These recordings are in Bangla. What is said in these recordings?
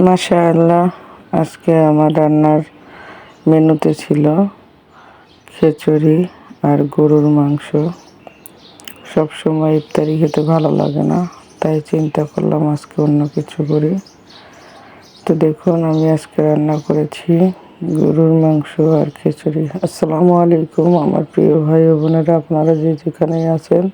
মাশাআল্লাহ, আজকে আমার রান্নার মেনুতে ছিল খিচুড়ি আর গরুর মাংস। সবসময় ইফতারি খেতে ভালো লাগে না, তাই চিন্তা করলাম আজকে অন্য কিছু করি। তো দেখুন, আমি আজকে রান্না করেছি গরুর মাংস আর খিচুড়ি। আসসালামু আলাইকুম আমার প্রিয় ভাই ও বোনেরা, আপনারা যেখানেই আছেন,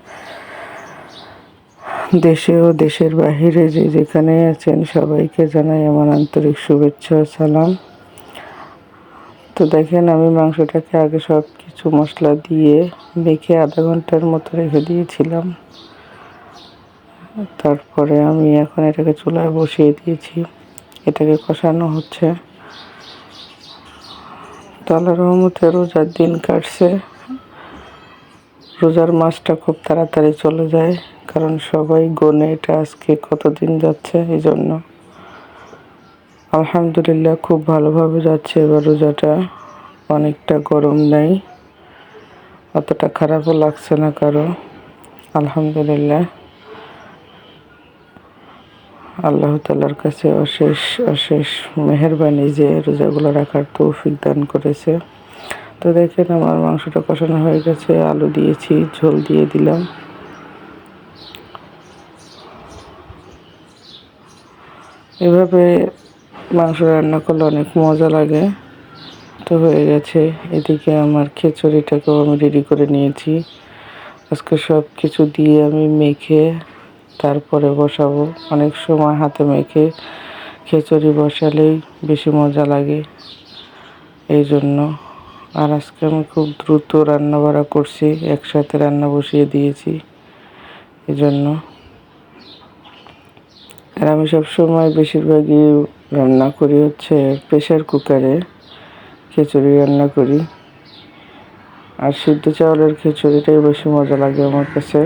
দেশে ও দেশের বাহিরে যেখানে আছেন, সবাইকে জানাই আমার আন্তরিক শুভেচ্ছা ও সালাম। তো দেখেন, আমি মাংসটাকে আগে সব কিছু মশলা দিয়ে মেখে আধা ঘন্টার মতো রেখে দিয়েছিলাম। তারপরে আমি এখন এটাকে চুলায় বসিয়ে দিয়েছি, এটাকে কষানো হচ্ছে। তো আল্লাহর রহমতে রোজার দিন কাটছে। রোজার মাসটা খুব তাড়াতাড়ি চলে যায়, কারণ সবাই গোনে এটা আজকে কতদিন যাচ্ছে। এই জন্য আলহামদুলিল্লাহ খুব ভালোভাবে যাচ্ছে এবার রোজাটা। অনেকটা গরম নেই, অতটা খারাপও লাগছে না কারো। আলহামদুলিল্লাহ, আল্লাহ তাআলার কাছে অশেষ অশেষ মেহেরবানি যে রোজাগুলো রাখার তৌফিক দান করেছে। তো দেখেন, আমার মাংসটা কষানো হয়ে গেছে, আলু দিয়েছি, ঝোল দিয়ে দিলাম। এভাবে মাংস রান্না করলে অনেক মজা লাগে। তো হয়ে গেছে, এদিকে আমার খিচুড়িটাকেও আমি রেডি করে নিয়েছি। আজকে সব কিছু দিয়ে আমি মেখে তারপরে বসাবো। অনেক সময় হাতে মেখে খিচুড়ি বসালেই বেশি মজা লাগে, এই জন্য। আর আজকে আমি খুব দ্রুত রান্না বাড়া করছি, একসাথে রান্না বসিয়ে দিয়েছি, এই জন্য। আর আমি সবসময় বেশিরভাগই রান্না করি হচ্ছে প্রেশার কুকারে খিচুড়ি রান্না করি। আর সিদ্ধ চাউলের খিচুড়িটাই বেশি মজা লাগে আমার কাছে।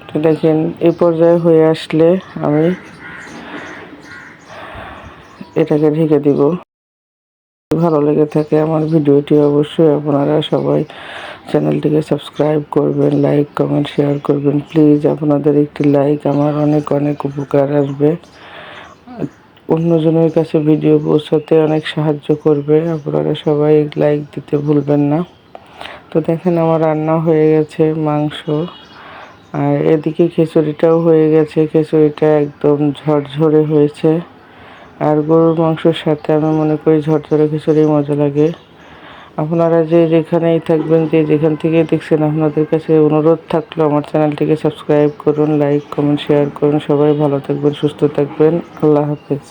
তো দেখেন, এই পর্যায়ে হয়ে আসলে আমি এটাকে ঢেকে দিব। ভালো লেগে থাকে আমার ভিডিওটি, অবশ্যই আপনারা সবাই চ্যানেলটিকে সাবস্ক্রাইব করবেন, লাইক কমেন্ট শেয়ার করবেন। প্লিজ, আপনাদের একটি লাইক আমার অনেক অনেক উপকার আসবে, অন্যজনের কাছে ভিডিও পৌঁছাতে অনেক সাহায্য করবে। আপনারা সবাই লাইক দিতে ভুলবেন না। তো দেখেন, আমার রান্না হয়ে গেছে মাংস, আর এদিকে খিচুড়িটাও হয়ে গেছে। খিচুড়িটা একদম ঝরঝরে হয়েছে। আর গরুর মাংসের সাথে আমি মনে করি ঝরঝরে খিচুড়ি মজা লাগে। আপনারা যেখানেই থাকবেন, যেখান থেকে দেখছেন, আপনাদের কাছে অনুরোধ থাকলো আমার চ্যানেলটিকে সাবস্ক্রাইব করুন, লাইক কমেন্ট শেয়ার করুন। সবাই ভালো থাকবেন, সুস্থ থাকবেন। আল্লাহ হাফেজ।